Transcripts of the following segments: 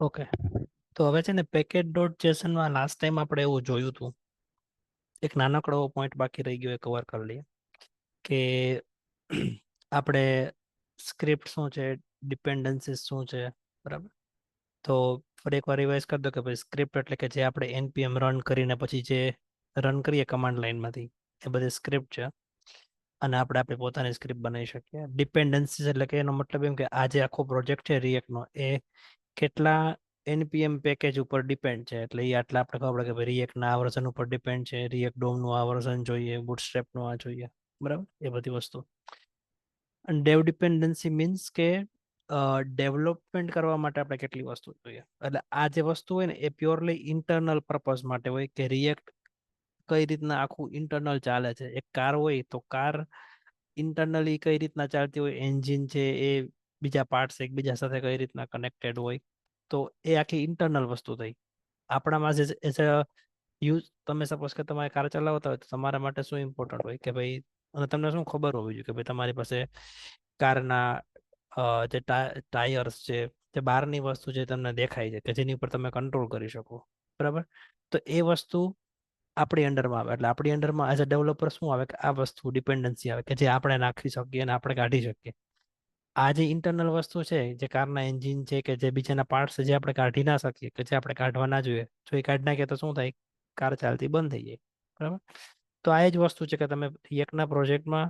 Okay, તો હવે છે ને package.json માં લાસ્ટ ટાઈમ આપણે એવું જોયું હતું. એક નાનકડો પોઈન્ટ બાકી રહી ગયો એ કવર કરી લઈએ કે આપણે સ્ક્રિપ્ટ શું છે, ડિપેન્ડન્સીસ શું છે, બરાબર. તો ફરી એકવાર રિવાઇઝ કરી દો કે ભાઈ સ્ક્રિપ્ટ એટલે કે જે આપણે npm રન કરીને પછી જે રન કરીએ કમાન્ડ લાઈનમાંથી એ બધી સ્ક્રિપ્ટ છે. અને આપણે આપણી પોતાની સ્ક્રિપ્ટ બનાવી શકીએ. ડિપેન્ડન્સીસ એટલે કે એનો મતલબ એમ કે આ જે આખો પ્રોજેક્ટ છે રિએક્ટનો એ કેટલા npm પેકેજ ઉપર ડિપેન્ડ છે. એટલે એ આટલા આપણે ખબર પડે કે ભાઈ રિએક્ટના આ વર્ઝન ઉપર ડિપેન્ડ છે, રિએક્ટ ડોમનું આ વર્ઝન જોઈએ, બુટસ્ટ્રેપનું આ જોઈએ, બરાબર, એ બધી વસ્તુ. અને ડેવ ડિપેન્ડન્સી મીન્સ કે ડેવલપમેન્ટ કરવા માટે આપણે કેટલી વસ્તુ જોઈએ. એટલે આ જે વસ્તુ હોય ને એ પ્યોરલી ઇન્ટરનલ પર્પઝ માટે હોય કે રિએક્ટ કઈ રીતના આખું ઇન્ટરનલ ચાલે છે. એક કાર હોય તો કાર ઇન્ટરનલી કઈ રીતના ચાલતી હોય, એન્જિન છે એ બીજા પાર્ટ્સ એકબીજા સાથે કઈ રીતના કનેક્ટેડ હોય, તો એ આખી ઇન્ટરનલ વસ્તુ થઈ. આપણામાં જે એઝ અ યુઝ, તમે સપોઝ કે તમારે કાર ચલાવતા હોય તો તમારા માટે શું ઇમ્પોર્ટન્ટ હોય કે ભાઈ, અને તમને શું ખબર હોવી જોઈએ કે ભાઈ તમારી પાસે કારના જે ટાયર્સ છે, જે બહારની વસ્તુ છે તમને દેખાય છે કે જેની ઉપર તમે કંટ્રોલ કરી શકો, બરાબર. તો એ વસ્તુ આપણી અંડરમાં આવે. એટલે આપણી અંડરમાં એઝ અ ડેવલપર શું આવે કે આ વસ્તુ ડિપેન્ડન્સી આવે કે જે આપણે નાખી શકીએ અને આપણે કાઢી શકીએ. આ જે ઇન્ટરનલ વસ્તુ છે, જે કારના એન્જિન છે કે જે બીજાના પાર્ટ્સ છે જે આપણે કાઢી ના શકીએ, કે જે આપણે કાઢવા ના જોઈએ, જો એ કાઢી નાખીએ તો શું થાય, કાર ચાલતી બંધ થઈ જાય, બરાબર. તો આ જ વસ્તુ છે કે તમે રિએક્ટના પ્રોજેક્ટમાં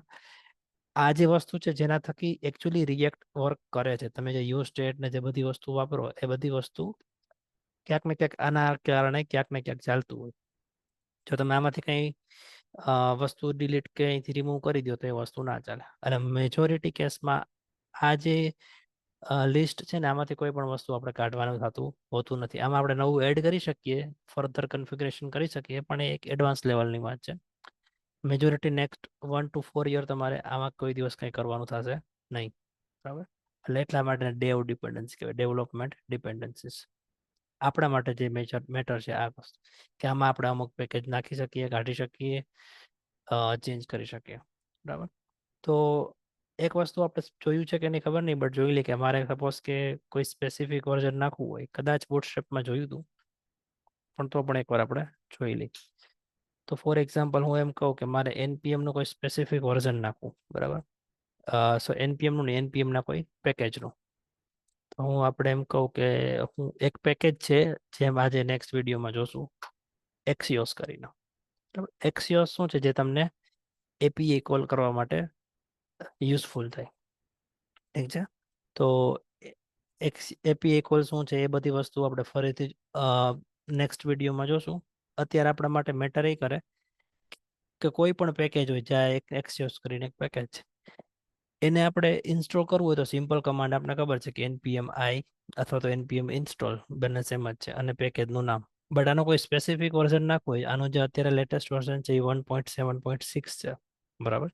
આ જે વસ્તુ છે જેના થકી એકચ્યુઅલી રિએક્ટ વર્ક કરે છે, તમે જે યુઝ સ્ટેટ ને જે બધી વસ્તુ વાપરો એ બધી વસ્તુ ક્યાંક ને ક્યાંક આના કારણે ક્યાંક ને ક્યાંક ચાલતું હોય. જો તમે આમાંથી કંઈ વસ્તુ ડિલીટ કે અહીંથી રિમૂવ કરી દો તો એ વસ્તુ ના ચાલે. અને મેજોરિટી કેસમાં આ જે લિસ્ટ છે ને આમાંથી કોઈ પણ વસ્તુ આપણે કાઢવાનું થતું હોતું નથી. આમાં આપણે નવું એડ કરી શકીએ, ફર્ધર કન્ફિગરેશન કરી શકીએ, પણ એ એક એડવાન્સ લેવલની વાત છે. મેજોરિટી નેક્સ્ટ 1 to 4 યર તમારે આમાં કોઈ દિવસ કંઈ કરવાનું થશે નહીં, બરાબર. એટલે એટલા માટે ડેવ ડિપેન્ડન્સી કહેવાય, ડેવલપમેન્ટ ડિપેન્ડન્સીસ. આપણા માટે જે મેટર છે આ વસ્તુ કે આમાં આપણે અમુક પેકેજ નાખી શકીએ, કાઢી શકીએ, ચેન્જ કરી શકીએ, બરાબર. તો એક વસ્તુ આપણે જોયું છે કે નહીં ખબર નહીં, બટ જોઈ લે કે મારે સપોઝ કે કોઈ સ્પેસિફિક વર્ઝન નાખવું હોય, કદાચ બુટસ્ટ્રેપમાં જોયું હતું, પણ તો પણ એકવાર આપણે જોઈ લઈએ. તો ફોર એક્ઝામ્પલ હું એમ કહું કે મારે npm નું કોઈ સ્પેસિફિક વર્ઝન નાખવું, બરાબર. સો npm નું ને npm ના કોઈ પેકેજનું. તો હું આપણે એમ કહું કે હું એક પેકેજ છે જેમ આજે નેક્સ્ટ વિડીયોમાં જોશું, એક્સિયોસ કરીને, બરાબર. એક્સિયોસ શું છે, જે તમને એપીઆઈ કોલ કરવા માટે યુઝફુલ થાય, ઠીક છે. તો એપીઆઈ કોલ શું છે એ બધી વસ્તુ આપણે ફરીથી નેક્સ્ટ વિડીયોમાં જોશું. અત્યારે આપણા માટે મેટર એ કરે કે કોઈ પણ પેકેજ હોય, જ્યાં એક એક્સિયોસ કરીને એક પેકેજ છે, એને આપણે ઇન્સ્ટોલ કરવું હોય તો સિમ્પલ કમાન્ડ આપણે ખબર છે કે npm i અથવા તો npm install, બંને સેમ જ છે, અને પેકેજનું નામ. બટ આનો કોઈ સ્પેસિફિક વર્ઝન નાખવું હોય, આનું જે અત્યારે લેટેસ્ટ વર્ઝન છે એ 1.7.6 છે, બરાબર.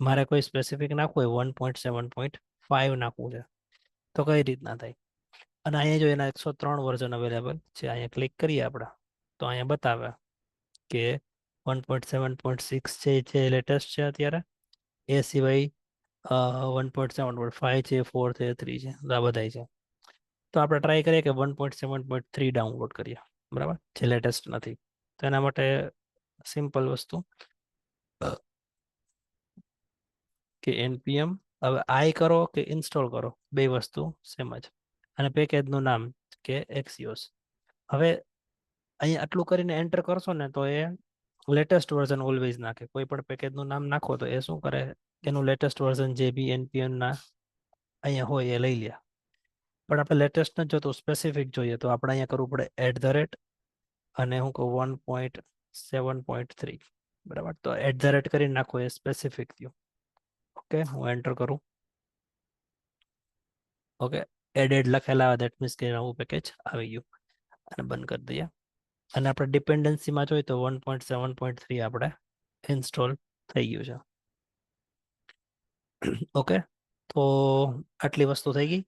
મારે કોઈ સ્પેસિફિક નાખવું હોય 1.7.5 નાખવું છે, તો કઈ રીતના થાય. અને અહીંયા જો એના 103 વર્ઝન અવેલેબલ છે, અહીંયા ક્લિક કરીએ આપણે તો અહીંયા બતાવે કે 1.7.6 છે જે લેટેસ્ટ છે અત્યારે. એ સિવાય 1.7.5 છે, 4 છે, 3 છે, આ બધા છે. તો આપણે ટ્રાય કરીએ કે 1.7.3 ડાઉનલોડ કરીએ, બરાબર, જે લેટેસ્ટ નથી. તો એના માટે સિમ્પલ વસ્તુ કે npm, હવે આઈ કરો કે ઇન્સ્ટોલ કરો, બે વસ્તુ સેમ જ. અને પેકેજનું નામ કે એક્સિયોસ. હવે અહીંયા આટલું કરીને એન્ટર કરશો ને તો એ લેટેસ્ટ વર્ઝન ઓલવેઝ નાખે. કોઈ પણ પેકેજનું નામ નાખો તો એ શું કરે, એનું લેટેસ્ટ વર્ઝન જે બી npm ના અહીંયા હોય એ લઈ લે. પણ આપણે લેટેસ્ટ ન જોતું, સ્પેસિફિક જોઈએ તો આપણે અહીંયા કરવું પડે @ અને હું કહું 1.7.3, બરાબર. તો @ કરીને નાખો એ સ્પેસિફિક થયું. ઓકે, હું એન્ટર કરું. ઓકે, એડેડ લખેલા આવે, દેટ મીન્સ કે નવું પેકેજ આવી ગયું. અને બંધ કરી દઈએ. અને આપણે ડિપેન્ડન્સીમાં જોઈએ તો 1.7.3 આપણે ઇન્સ્ટોલ થઈ ગયું છે. ઓકે, તો આટલી વસ્તુ થઈ ગઈ.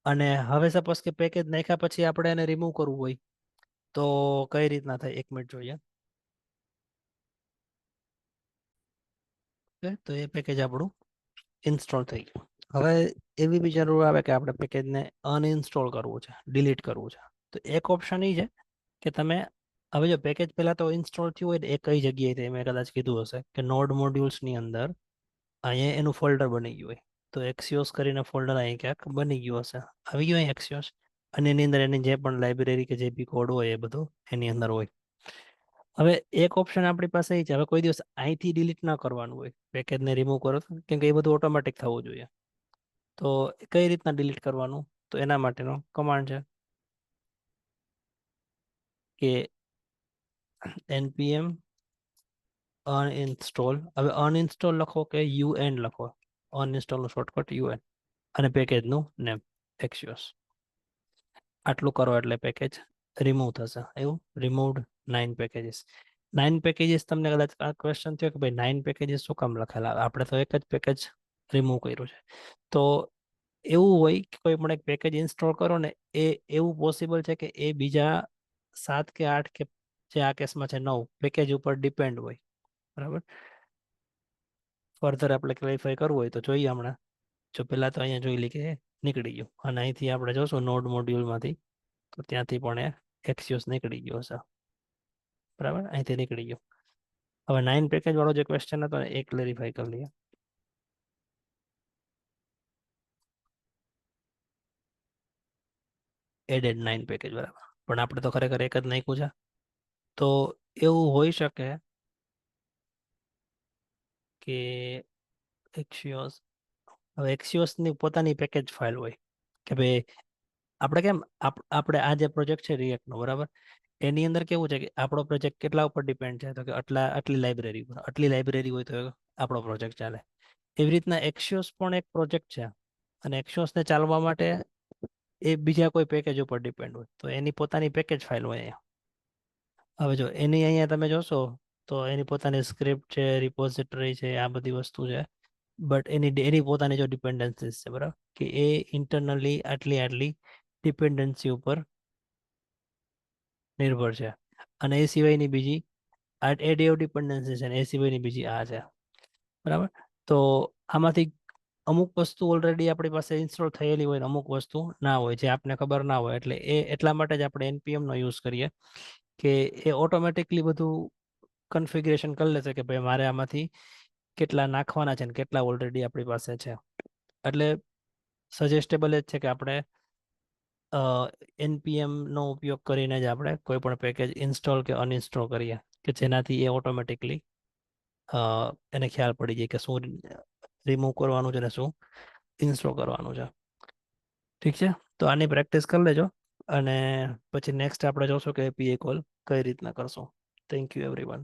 અને હવે સપોઝ કે પેકેજ નાખ્યા પછી આપણે એને રિમૂવ કરવું હોય તો કઈ રીતના થાય, 1 મિનિટ જોઈએ. ઓકે, તો એ પેકેજ આપણું ઇન્સ્ટોલ થઈ ગયું. હવે એવી બી જરૂર આવે કે આપણે પેકેજને અનઇન્સ્ટોલ કરવું છે, ડિલીટ કરવું છે. તો એક ઓપ્શન એ છે કે તમે હવે જો પેકેજ પહેલા તો ઇન્સ્ટોલ થયું હોય એ કઈ જગ્યાએ મેં કદાચ કીધું હશે કે નોડ મોડ્યુલ્સની અંદર અહીંયા એનું ફોલ્ડર બની ગયું હોય. તો એક્સિયોસ કરીને ફોલ્ડર અહીં ક્યાંક બની ગયું હશે, આવી ગયું અહીં એક્સિયોસ, અને એની અંદર એની જે પણ લાઇબ્રેરી કે જે બી કોડ હોય એ બધું એની અંદર હોય. હવે એક ઓપ્શન આપણી પાસે એ છે, હવે કોઈ દિવસ અહીંથી ડિલીટ ના કરવાનું હોય, પેકેજને રિમૂવ કરો કેમ કે એ બધું ઓટોમેટિક થવું જોઈએ. તો કઈ રીતના ડિલીટ કરવાનું, તો એના માટેનો કમાન્ડ છે કે npm uninstall. હવે uninstall લખો કે un લખો, uninstall નું શોર્ટકટ un, અને પેકેજનું નેમ એક્સિયોસ. આટલું કરો એટલે પેકેજ રિમૂવ થશે. એવું રિમૂવડ 9 પેકેજીસ. 9 પેકેજીસ, તમને કદાચ આ ક્વેશ્ચન થયો કે ભાઈ 9 પેકેજીસ શું કામ લખેલા, આપણે તો એક જ પેકેજ રિમૂવ કર્યું છે. તો એવું હોય કે કોઈ પણ એક પેકેજ ઇન્સ્ટોલ કરો ને, એ એવું પોસિબલ છે કે એ બીજા 7 કે 8 કે જે આ કેસમાં છે 9 પેકેજ ઉપર ડિપેન્ડ હોય. બરાબર. ફર્ધર આપણે ક્લેરિફાઈ કરવું હોય તો જોઈએ હમણાં. જો પેલા તો અહીંયા જોઈ લી કે નીકળી ગયું, અને અહીંથી આપણે જોશું નોડ મોડ્યુલમાંથી, તો ત્યાંથી પણ એ એક્સિયોસ નીકળી ગયો હશે. બરાબર, અહીંથી નીકળી ગયો. હવે 9 પેકેજ વાળો જે ક્વેશ્ચન હતો ને એ ક્લેરિફાઈ કરી લઈએ. એડેડ 9 પેકેજ, બરાબર, પણ આપણે તો ખરેખર એક જ નાખ્યું છે. તો એવું હોઈ શકે કે એક્સિયોસ, હવે એક્સિયોસની પોતાની પેકેજ ફાઇલ હોય કે ભાઈ આપણે કેમ આપણે આ જે પ્રોજેક્ટ છે રિએક્ટનો, બરાબર, એની અંદર કેવું છે કે આપણો પ્રોજેક્ટ કેટલા ઉપર ડિપેન્ડ છે, તો કે આટલી લાઇબ્રેરી ઉપર, આટલી લાઇબ્રેરી હોય તો આપણો પ્રોજેક્ટ ચાલે. એવી રીતના એક્સિયોસ પણ એક પ્રોજેક્ટ છે, અને એક્સિયોસને ચાલવા માટે એ બીજા કોઈ પેકેજ ઉપર ડિપેન્ડ હોય, તો એની પોતાની પેકેજ ફાઇલ હોય અહીંયા. હવે જો એની અહીંયા તમે જોશો તો એની પોતાની સ્ક્રિપ્ટ છે, રિપોઝિટરી છે, આ બધી વસ્તુ છે. બટ એની પોતાની જો ડિપેન્ડન્સીસ છે, બરાબર, કે એ ઇન્ટરનલી આટલી આટલી ડિપેન્ડન્સી ઉપર નિર્ભર છે. અને એ સિવાયની બીજી આ એડીઓ ડિપેન્ડન્સી છે, ને એ સિવાયની બીજી આ છે. બરાબર. તો આમાંથી અમુક વસ્તુ ઓલરેડી આપણી પાસે ઇન્સ્ટોલ થયેલી હોય, અમુક વસ્તુ ના હોય, જે આપને ખબર ના હોય. એટલે એટલા માટે જ આપણે npm નો યુઝ કરીએ કે એ ઓટોમેટિકલી બધું કન્ફિગ્રેશન કરી લેશે કે ભાઈ મારે આમાંથી કેટલા નાખવાના છે ને કેટલા ઓલરેડી આપણી પાસે છે. એટલે સજેસ્ટેબલ જ છે કે આપણે npm નો ઉપયોગ કરીને જ આપણે કોઈ પણ પેકેજ ઇન્સ્ટોલ કે અનઇન્સ્ટોલ કરીએ, કે જેનાથી એ ઓટોમેટિકલી એને ખ્યાલ પડી જાય કે શું રિમૂવ કરવાનું છે ને શું ઇન્સ્ટોલ કરવાનું છે. ઠીક છે, તો આની પ્રેક્ટિસ કરી લેજો, અને પછી નેક્સ્ટ આપણે જોશું કે એપીએ કોલ કઈ રીતના કરશું. Thank you everyone.